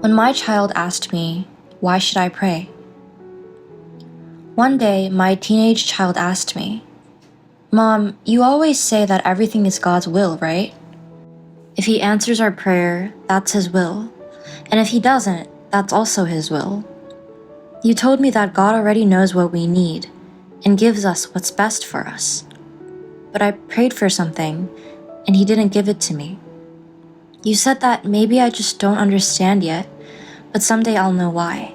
When my child asked me, "Why should I pray?" One day, my teenage child asked me, "Mom, you always say that everything is God's will, right? If He answers our prayer, that's His will. And if He doesn't, that's also His will. You told me that God already knows what we need and gives us what's best for us. But I prayed for something, and He didn't give it to me. You said that maybe I just don't understand yet, but someday I'll know why.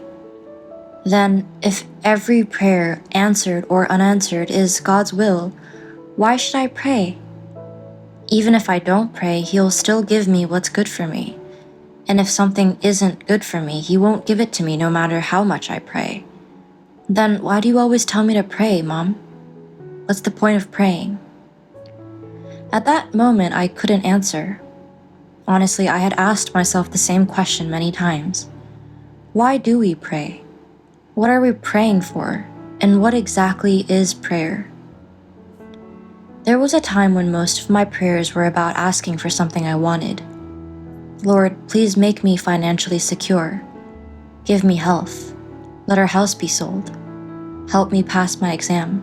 Then, if every prayer, answered or unanswered, is God's will, why should I pray? Even if I don't pray, He'll still give me what's good for me. And if something isn't good for me, He won't give it to me no matter how much I pray. Then why do you always tell me to pray, Mom? What's the point of praying?" At that moment, I couldn't answer. Honestly, I had asked myself the same question many times. Why do we pray? What are we praying for? And what exactly is prayer? There was a time when most of my prayers were about asking for something I wanted. Lord, please make me financially secure. Give me health. Let our house be sold. Help me pass my exam.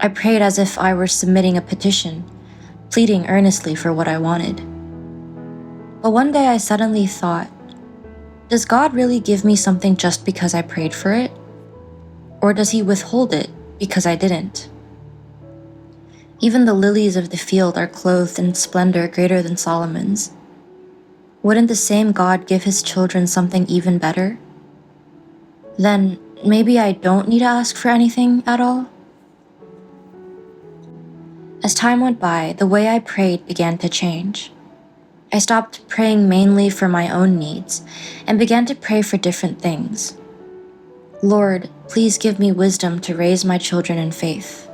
I prayed as if I were submitting a petition, pleading earnestly for what I wanted. But one day I suddenly thought, does God really give me something just because I prayed for it? Or does He withhold it because I didn't? Even the lilies of the field are clothed in splendor greater than Solomon's. Wouldn't the same God give His children something even better? Then maybe I don't need to ask for anything at all? As time went by, the way I prayed began to change. I stopped praying mainly for my own needs and began to pray for different things. Lord, please give me wisdom to raise my children in faith.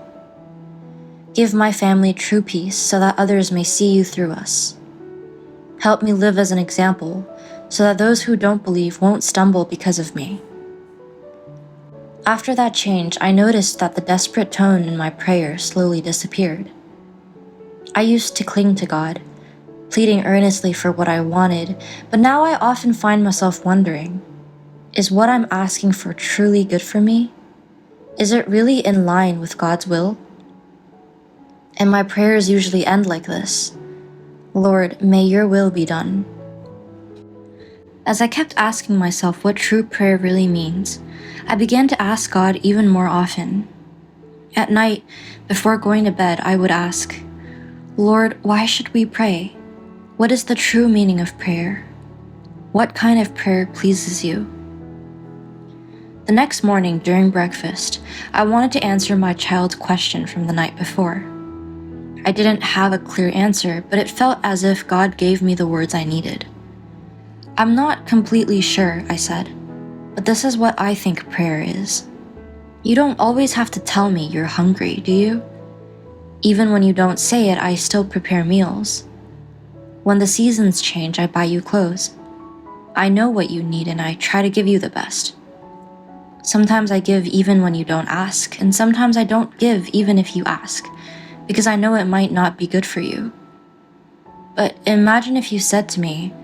Give my family true peace so that others may see You through us. Help me live as an example so that those who don't believe won't stumble because of me. After that change, I noticed that the desperate tone in my prayer slowly disappeared. I used to cling to God, pleading earnestly for what I wanted, but now I often find myself wondering, is what I'm asking for truly good for me? Is it really in line with God's will? And my prayers usually end like this: Lord, may Your will be done. As I kept asking myself what true prayer really means, I began to ask God even more often. At night, before going to bed, I would ask, Lord, why should we pray? What is the true meaning of prayer? What kind of prayer pleases You? The next morning during breakfast, I wanted to answer my child's question from the night before. I didn't have a clear answer, but it felt as if God gave me the words I needed. I'm not completely sure, I said, but this is what I think prayer is. You don't always have to tell me you're hungry, do you? Even when you don't say it, I still prepare meals. When the seasons change, I buy you clothes. I know what you need and I try to give you the best. Sometimes I give even when you don't ask, and sometimes I don't give even if you ask, because I know it might not be good for you. But imagine if you said to me,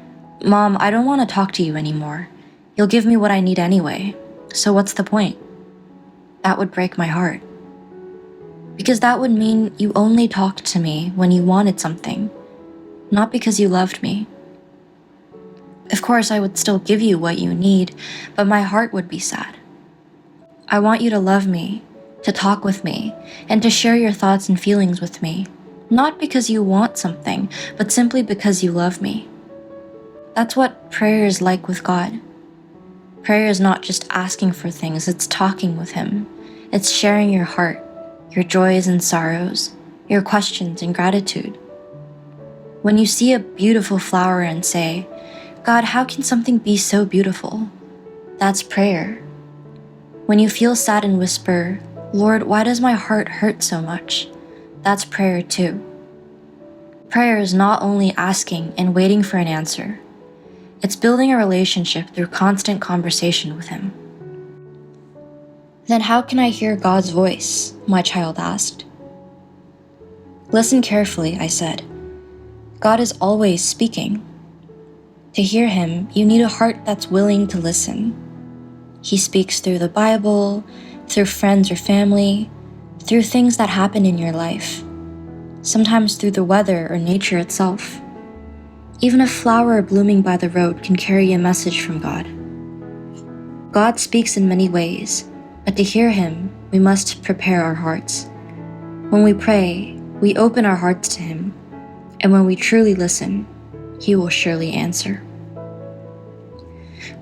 Mom, I don't want to talk to you anymore. You'll give me what I need anyway, so what's the point? That would break my heart. Because that would mean you only talked to me when you wanted something, not because you loved me. Of course, I would still give you what you need, but my heart would be sad. I want you to love me, to talk with me, and to share your thoughts and feelings with me, not because you want something, but simply because you love me. That's what prayer is like with God. Prayer is not just asking for things, it's talking with Him. It's sharing your heart, your joys and sorrows, your questions and gratitude. When you see a beautiful flower and say, God, how can something be so beautiful? That's prayer. When you feel sad and whisper, Lord, why does my heart hurt so much? That's prayer too. Prayer is not only asking and waiting for an answer. It's building a relationship through constant conversation with Him. Then how can I hear God's voice? My child asked. Listen carefully, I said. God is always speaking. To hear him, you need a heart that's willing to listen. He speaks through the Bible, through friends or family, through things that happen in your life, sometimes through the weather or nature itself. Even a flower blooming by the road can carry a message from God. God speaks in many ways, but to hear him, we must prepare our hearts. When we pray, we open our hearts to him, and when we truly listen, he will surely answer.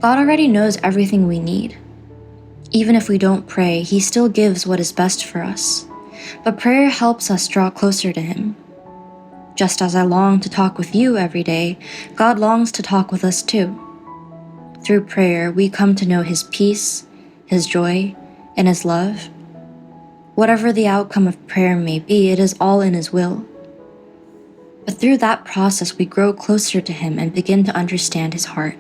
God already knows everything we need. Even if we don't pray, he still gives what is best for us. But prayer helps us draw closer to him. Just as I long to talk with you every day, God longs to talk with us too. Through prayer, we come to know his peace, his joy, and his love. Whatever the outcome of prayer may be, it is all in his will. But through that process, we grow closer to him and begin to understand his heart.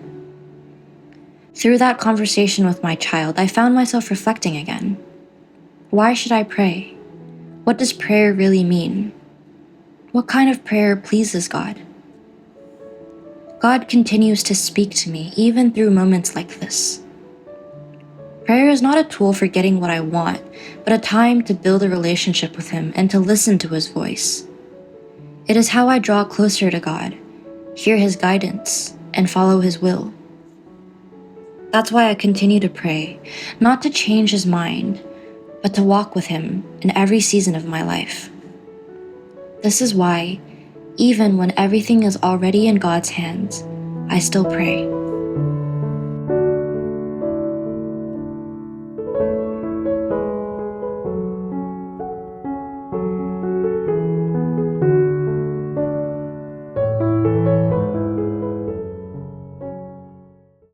Through that conversation with my child, I found myself reflecting again. Why should I pray? What does prayer really mean? What kind of prayer pleases God? God continues to speak to me even through moments like this. Prayer is not a tool for getting what I want, but a time to build a relationship with him and to listen to his voice. It is how I draw closer to God, hear his guidance, and follow his will. That's why I continue to pray, not to change his mind, but to walk with him in every season of my life. This is why, even when everything is already in God's hands, I still pray.